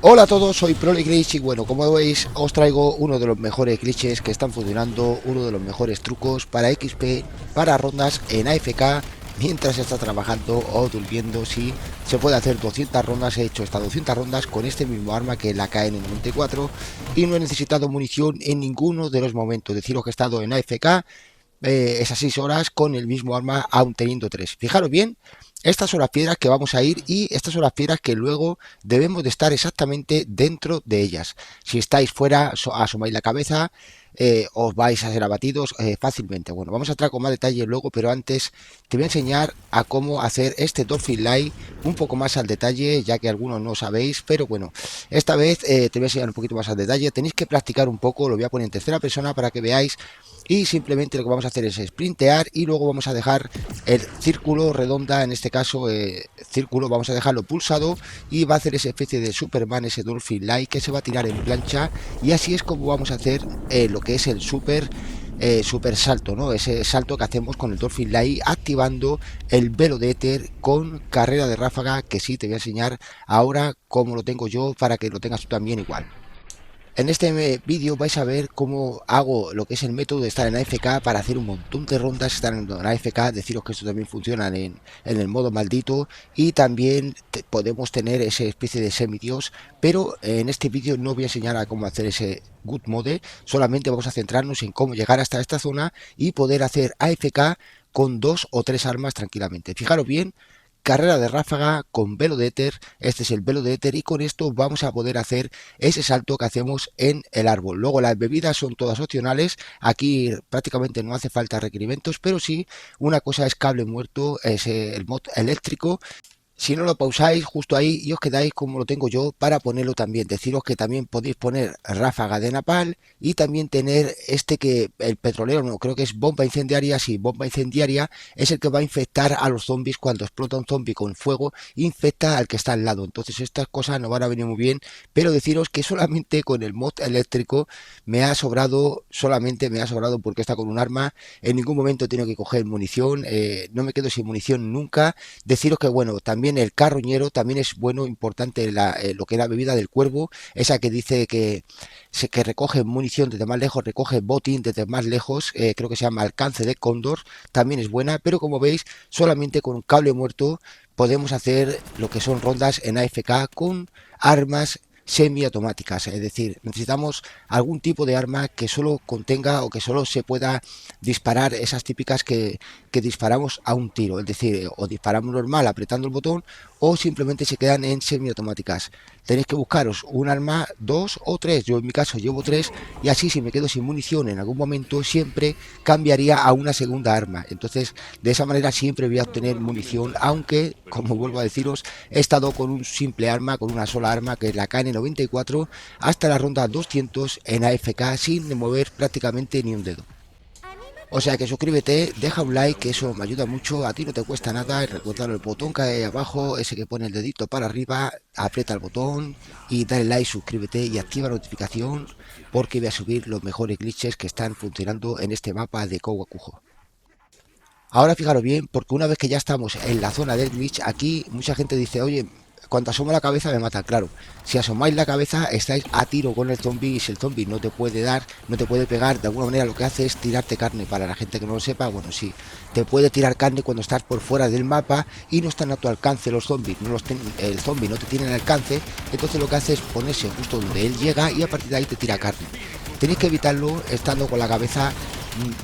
Hola a todos, soy ProLeGlitch y bueno, como veis os traigo uno de los mejores glitches que están funcionando, uno de los mejores trucos para XP, para rondas en AFK mientras está trabajando o durmiendo. Si se puede hacer 200 rondas, he hecho estas 200 rondas con este mismo arma que es la KN94 y no he necesitado munición en ninguno de los momentos. Deciros que he estado en AFK esas 6 horas con el mismo arma aún teniendo 3. Fijaros bien, estas son las piedras que vamos a ir y estas son las piedras que luego debemos de estar exactamente dentro de ellas. Si estáis fuera, asomáis la cabeza, os vais a ser abatidos fácilmente. Bueno, vamos a entrar con más detalle luego, pero antes te voy a enseñar a cómo hacer este Dolphin Light un poco más al detalle, ya que algunos no sabéis, pero bueno, esta vez te voy a enseñar un poquito más al detalle. Tenéis que practicar un poco, lo voy a poner en tercera persona para que veáis. Y simplemente lo que vamos a hacer es sprintear y luego vamos a dejar el círculo redonda, en este caso círculo, vamos a dejarlo pulsado y va a hacer esa especie de Superman, ese Dolphin Light que se va a tirar en plancha, y así es como vamos a hacer lo que es el super salto, ¿no? Ese salto que hacemos con el Dolphin Light activando el velo de éter con carrera de ráfaga, que sí te voy a enseñar ahora cómo lo tengo yo para que lo tengas tú también igual. En este vídeo vais a ver cómo hago lo que es el método de estar en AFK para hacer un montón de rondas, estar en AFK. Deciros que esto también funciona en el modo maldito y también podemos tener esa especie de semidios, pero en este vídeo no voy a enseñar a cómo hacer ese good mode, solamente vamos a centrarnos en cómo llegar hasta esta zona y poder hacer AFK con 2 o 3 armas tranquilamente. Fijaros bien, carrera de ráfaga con velo de éter, este es el velo de éter y con esto vamos a poder hacer ese salto que hacemos en el árbol. Luego las bebidas son todas opcionales, aquí prácticamente no hace falta requerimientos, pero sí una cosa es cable muerto, es el mod eléctrico. Si no lo pausáis justo ahí y os quedáis como lo tengo yo para ponerlo también. Deciros que también podéis poner ráfaga de napal y también tener este que el petrolero, no creo que es bomba incendiaria. Sí, bomba incendiaria es el que va a infectar a los zombies. Cuando explota un zombie con fuego, infecta al que está al lado. Entonces estas cosas no van a venir muy bien, pero deciros que solamente con el mod eléctrico me ha sobrado, solamente me ha sobrado porque está con un arma. En ningún momento he tenido que coger munición, no me quedo sin munición nunca. Deciros que bueno, también el carroñero también es bueno, importante lo que es la bebida del cuervo, esa que dice que recoge munición desde más lejos, recoge botín desde más lejos, creo que se llama alcance de cóndor, también es buena, pero como veis, solamente con un cable muerto podemos hacer lo que son rondas en AFK con armas semiautomáticas, es decir, necesitamos algún tipo de arma que solo contenga o que solo se pueda disparar esas típicas que disparamos a un tiro, es decir, o disparamos normal apretando el botón o simplemente se quedan en semiautomáticas. Tenéis que buscaros un arma, 2 o 3, yo en mi caso llevo 3 y así si me quedo sin munición en algún momento siempre cambiaría a una segunda arma, entonces de esa manera siempre voy a obtener munición, aunque como vuelvo a deciros he estado con un simple arma, con una sola arma que es la KN94 hasta la ronda 200 en AFK sin mover prácticamente ni un dedo. O sea que suscríbete, deja un like, que eso me ayuda mucho, a ti no te cuesta nada, y recuerda el botón que hay ahí abajo, ese que pone el dedito para arriba, aprieta el botón y dale like, suscríbete y activa la notificación porque voy a subir los mejores glitches que están funcionando en este mapa de Kowakujo. Ahora fijaros bien, porque una vez que ya estamos en la zona del glitch, aquí mucha gente dice, oye, cuando asomo la cabeza me mata. Claro, si asomáis la cabeza estáis a tiro con el zombie y si el zombie no te puede dar, no te puede pegar, de alguna manera lo que hace es tirarte carne. Para la gente que no lo sepa, bueno, sí, te puede tirar carne cuando estás por fuera del mapa y no están a tu alcance los zombies, el zombie no te tiene al alcance, entonces lo que hace es ponerse justo donde él llega y a partir de ahí te tira carne. Tenéis que evitarlo estando con la cabeza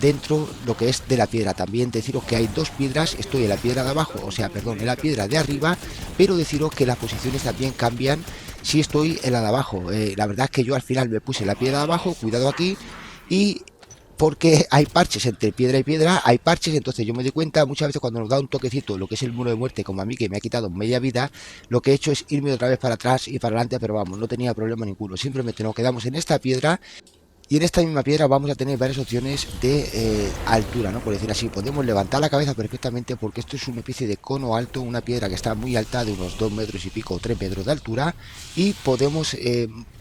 dentro lo que es de la piedra. También deciros que hay dos piedras, estoy en la piedra de abajo, o sea, perdón, en la piedra de arriba, pero deciros que las posiciones también cambian si estoy en la de abajo. La verdad es que yo al final me puse en la piedra de abajo, cuidado aquí, y porque hay parches entre piedra y piedra, hay parches, entonces yo me di cuenta muchas veces cuando nos da un toquecito lo que es el muro de muerte, como a mí que me ha quitado media vida, lo que he hecho es irme otra vez para atrás y para adelante, pero vamos, no tenía problema ninguno, simplemente nos quedamos en esta piedra Y en esta misma piedra vamos a tener varias opciones de altura, ¿no? Por decir así, podemos levantar la cabeza perfectamente porque esto es una especie de cono alto, una piedra que está muy alta, de unos 2 metros y pico o 3 metros de altura, y podemos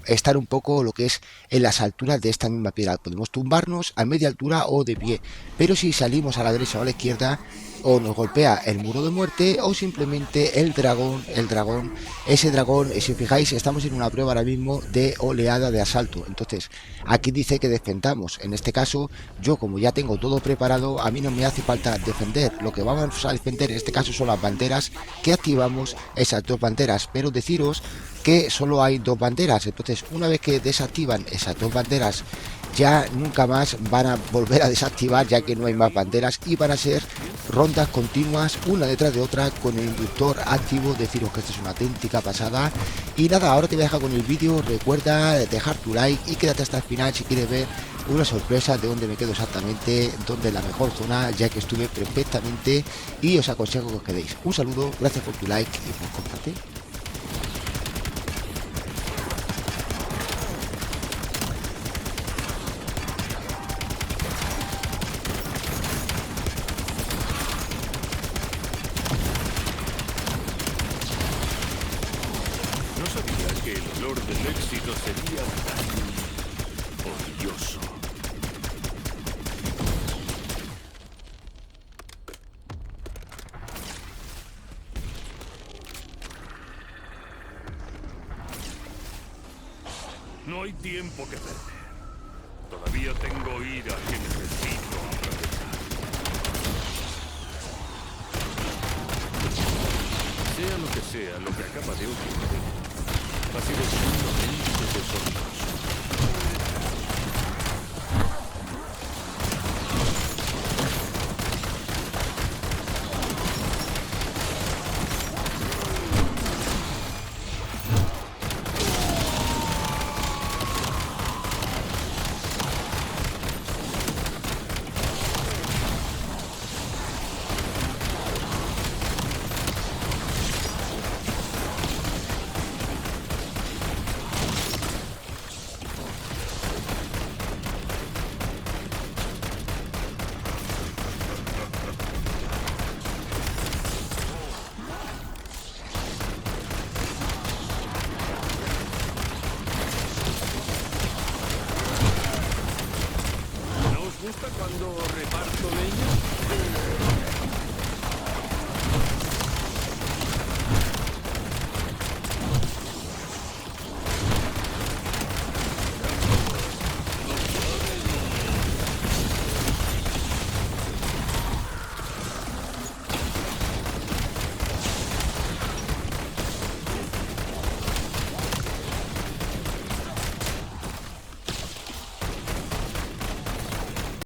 estar un poco lo que es en las alturas de esta misma piedra. Podemos tumbarnos a media altura o de pie, pero si salimos a la derecha o a la izquierda, o nos golpea el muro de muerte o simplemente ese dragón, si os fijáis, estamos en una prueba ahora mismo de oleada de asalto. Entonces, aquí dice que defendamos. En este caso, yo como ya tengo todo preparado, a mí no me hace falta defender. Lo que vamos a defender en este caso son las banderas, que activamos esas dos banderas. Pero deciros que solo hay dos banderas. Entonces, una vez que desactivan esas dos banderas, ya nunca más van a volver a desactivar, ya que no hay más banderas, y van a ser rondas continuas una detrás de otra con el inductor activo. Deciros que esto es una auténtica pasada. Y nada, ahora te voy a dejar con el vídeo. Recuerda dejar tu like y quédate hasta el final si quieres ver una sorpresa de dónde me quedo exactamente, dónde es la mejor zona, ya que estuve perfectamente, y os aconsejo que os quedéis. Un saludo, gracias por tu like y por compartir. No sabía que el olor del éxito sería tan odioso. No hay tiempo que perder. Todavía tengo ira que necesito aprovechar. Sea lo que sea lo que acaba de ocurrir, ha sido sumamente deshonroso. ¿No os gusta cuando reparto leña?